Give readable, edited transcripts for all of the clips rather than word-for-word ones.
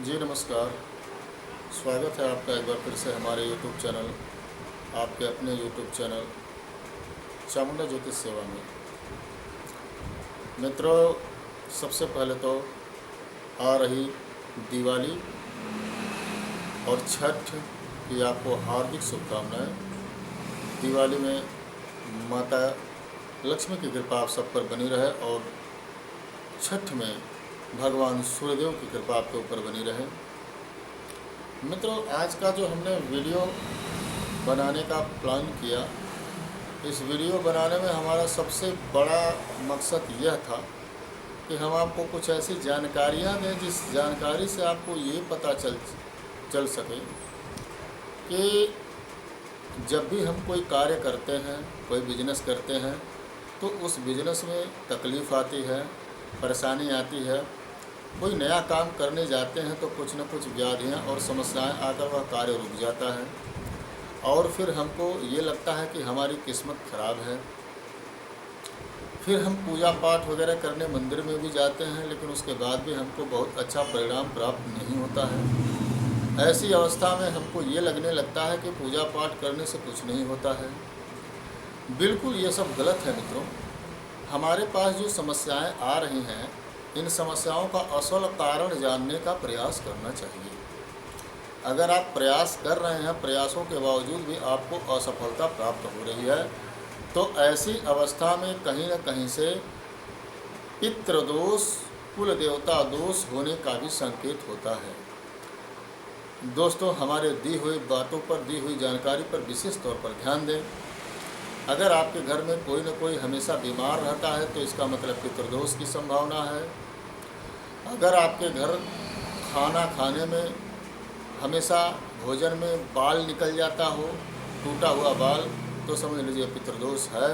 जी नमस्कार। स्वागत है आपका एक बार फिर से हमारे यूट्यूब चैनल, आपके अपने यूट्यूब चैनल चामुंडा ज्योतिष सेवा में। मित्रों, सबसे पहले तो आ रही दिवाली और छठ की आपको हार्दिक शुभकामनाएं। दिवाली में माता लक्ष्मी की कृपा आप सब पर बनी रहे और छठ में भगवान सूर्यदेव की कृपा आपके ऊपर बनी रहे। मित्रों, आज का जो हमने वीडियो बनाने का प्लान किया, इस वीडियो बनाने में हमारा सबसे बड़ा मकसद यह था कि हम आपको कुछ ऐसी जानकारियां दें जिस जानकारी से आपको ये पता चल सके कि जब भी हम कोई कार्य करते हैं, कोई बिजनेस करते हैं, तो उस बिजनेस में तकलीफ़ आती है, परेशानी आती है। कोई नया काम करने जाते हैं तो कुछ न कुछ व्याधियाँ और समस्याएं आकर वह कार्य रुक जाता है और फिर हमको ये लगता है कि हमारी किस्मत खराब है। फिर हम पूजा पाठ वगैरह करने मंदिर में भी जाते हैं, लेकिन उसके बाद भी हमको बहुत अच्छा परिणाम प्राप्त नहीं होता है। ऐसी अवस्था में हमको ये लगने लगता है कि पूजा पाठ करने से कुछ नहीं होता है। बिल्कुल ये सब गलत है मित्रों। हमारे पास जो समस्याएं आ रही हैं, इन समस्याओं का असल कारण जानने का प्रयास करना चाहिए। अगर आप प्रयास कर रहे हैं, प्रयासों के बावजूद भी आपको असफलता प्राप्त हो रही है, तो ऐसी अवस्था में कहीं न कहीं से पितृदोष, कुल देवता दोष होने का भी संकेत होता है। दोस्तों, हमारे दी हुई बातों पर, दी हुई जानकारी पर विशेष तौर पर ध्यान दें। अगर आपके घर में कोई न कोई हमेशा बीमार रहता है तो इसका मतलब पितृदोष की संभावना है। अगर आपके घर खाना खाने में हमेशा भोजन में बाल निकल जाता हो, टूटा हुआ बाल, तो समझ लीजिए पितृदोष है।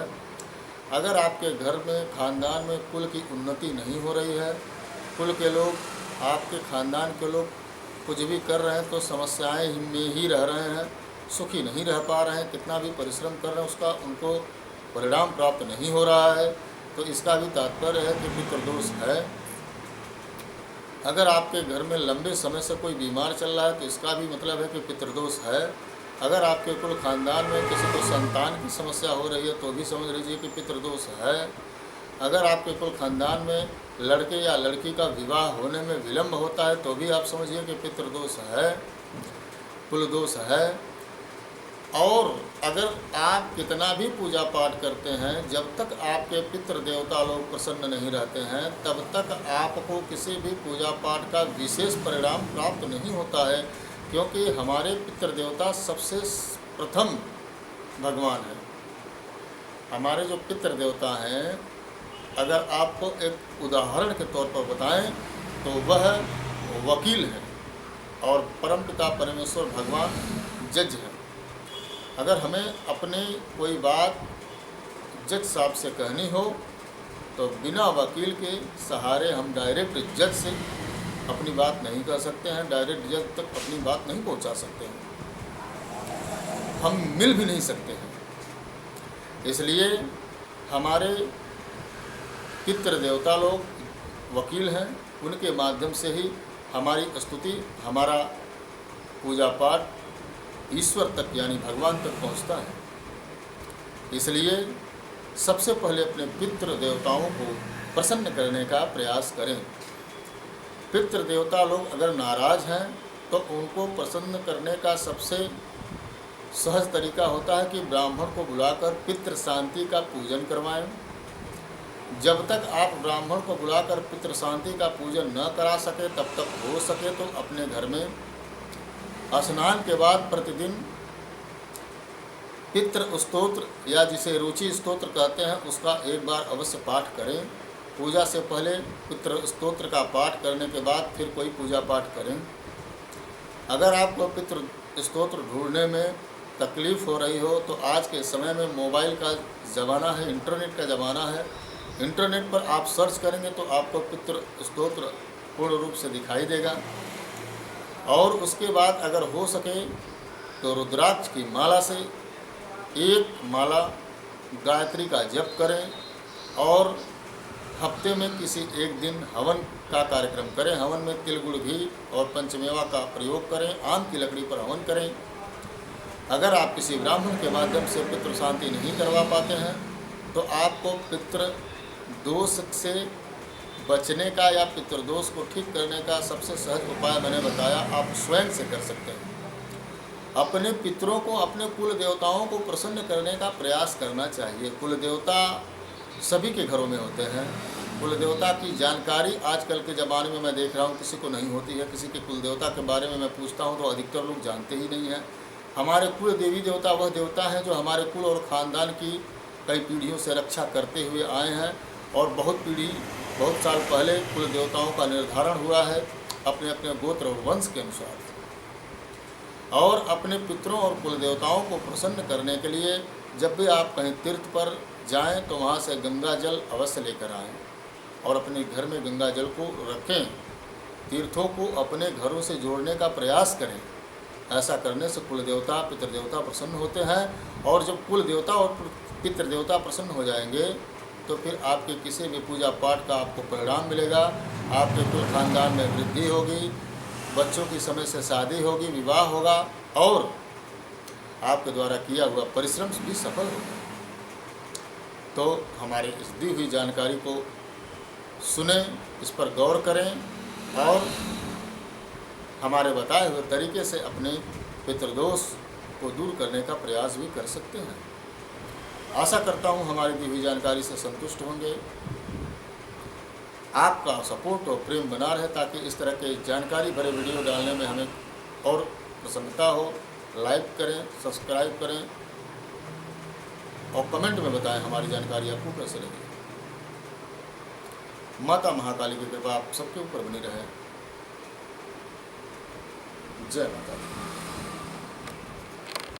अगर आपके घर में खानदान में कुल की उन्नति नहीं हो रही है, कुल के लोग, आपके खानदान के लोग कुछ भी कर रहे हैं तो समस्याएं में ही रह रहे हैं, सुखी नहीं रह पा रहे हैं, कितना भी परिश्रम कर रहे हैं उसका उनको परिणाम प्राप्त नहीं हो रहा है, तो इसका भी तात्पर्य है कि पितृदोष है। अगर आपके घर में लंबे समय से कोई बीमार चल रहा है तो इसका भी मतलब है कि पितृदोष है। अगर आपके कुल खानदान में किसी को संतान की समस्या हो रही है तो भी समझ लीजिए कि पितृदोष है। अगर आपके कुल खानदान में लड़के या लड़की का विवाह होने में विलंब होता है तो भी आप समझिए कि पितृदोष है, कुल दोष है। और अगर आप कितना भी पूजा पाठ करते हैं, जब तक आपके पितृ देवता लोग प्रसन्न नहीं रहते हैं, तब तक आपको किसी भी पूजा पाठ का विशेष परिणाम प्राप्त नहीं होता है, क्योंकि हमारे पितृ देवता सबसे प्रथम भगवान हैं। हमारे जो पितृ देवता हैं, अगर आपको एक उदाहरण के तौर पर बताएं तो वह वकील है और परमपिता परमेश्वर भगवान जज है। अगर हमें अपनी कोई बात जज साहब से कहनी हो तो बिना वकील के सहारे हम डायरेक्ट जज से अपनी बात नहीं कह सकते हैं, डायरेक्ट जज तक अपनी बात नहीं पहुंचा सकते हैं, हम मिल भी नहीं सकते हैं। इसलिए हमारे पितृ देवता लोग वकील हैं, उनके माध्यम से ही हमारी स्तुति, हमारा पूजा पाठ ईश्वर तक यानी भगवान तक पहुंचता है। इसलिए सबसे पहले अपने पितृ देवताओं को प्रसन्न करने का प्रयास करें। पितृ देवता लोग अगर नाराज हैं तो उनको प्रसन्न करने का सबसे सहज तरीका होता है कि ब्राह्मण को बुलाकर पितृ शांति का पूजन करवाएं। जब तक आप ब्राह्मण को बुलाकर पितृ शांति का पूजन न करा सके, तब तक हो सके तो अपने घर में स्नान के बाद प्रतिदिन पितृ स्तोत्र या जिसे रुचि स्तोत्र कहते हैं उसका एक बार अवश्य पाठ करें। पूजा से पहले पितृ स्तोत्र का पाठ करने के बाद फिर कोई पूजा पाठ करें। अगर आपको पितृ स्तोत्र ढूंढने में तकलीफ़ हो रही हो तो आज के समय में मोबाइल का ज़माना है, इंटरनेट का ज़माना है। इंटरनेट पर आप सर्च करेंगे तो आपको पितृ स्तोत्र पूर्ण रूप से दिखाई देगा। और उसके बाद अगर हो सके तो रुद्राक्ष की माला से एक माला गायत्री का जप करें और हफ्ते में किसी एक दिन हवन का कार्यक्रम करें। हवन में तिल गुड़ घी और पंचमेवा का प्रयोग करें। आम की लकड़ी पर हवन करें। अगर आप किसी ब्राह्मण के माध्यम से पितृ शांति नहीं करवा पाते हैं तो आपको पितृ दोष से बचने का या पितृदोष को ठीक करने का सबसे सहज उपाय मैंने बताया, आप स्वयं से कर सकते हैं। अपने पितरों को, अपने कुल देवताओं को प्रसन्न करने का प्रयास करना चाहिए। कुल देवता सभी के घरों में होते हैं। कुल देवता की जानकारी आजकल के ज़माने में मैं देख रहा हूँ किसी को नहीं होती है। किसी के कुल देवता के बारे में मैं पूछता हूँ तो अधिकतर लोग जानते ही नहीं हैं। हमारे कुल देवी देवता वह देवता हैं जो हमारे कुल और ख़ानदान की कई पीढ़ियों से रक्षा करते हुए आए हैं और बहुत साल पहले कुल देवताओं का निर्धारण हुआ है अपने अपने गोत्र और वंश के अनुसार। और अपने पितरों और कुल देवताओं को प्रसन्न करने के लिए जब भी आप कहीं तीर्थ पर जाएं तो वहाँ से गंगा जल अवश्य लेकर आएं और अपने घर में गंगा जल को रखें। तीर्थों को अपने घरों से जोड़ने का प्रयास करें। ऐसा करने से कुल देवता पितृदेवता प्रसन्न होते हैं और जब कुल देवता और पितृदेवता प्रसन्न हो जाएंगे तो फिर आपके किसी भी पूजा पाठ का आपको परिणाम मिलेगा। आपके कुल खानदान में वृद्धि होगी, बच्चों की समय से शादी होगी, विवाह होगा और आपके द्वारा किया हुआ परिश्रम भी सफल होगा। तो हमारी इस दी हुई जानकारी को सुने, इस पर गौर करें और हमारे बताए हुए तरीके से अपने पितृदोष को दूर करने का प्रयास भी कर सकते हैं। आशा करता हूँ हमारी दी हुई जानकारी से संतुष्ट होंगे। आपका सपोर्ट और प्रेम बना रहे ताकि इस तरह के जानकारी भरे वीडियो डालने में हमें और प्रसन्नता हो। लाइक करें, सब्सक्राइब करें और कमेंट में बताएं हमारी जानकारी आपको कैसे लगी। माता महाकाली की कृपा आप सबके ऊपर बनी रहे। जय माता दी।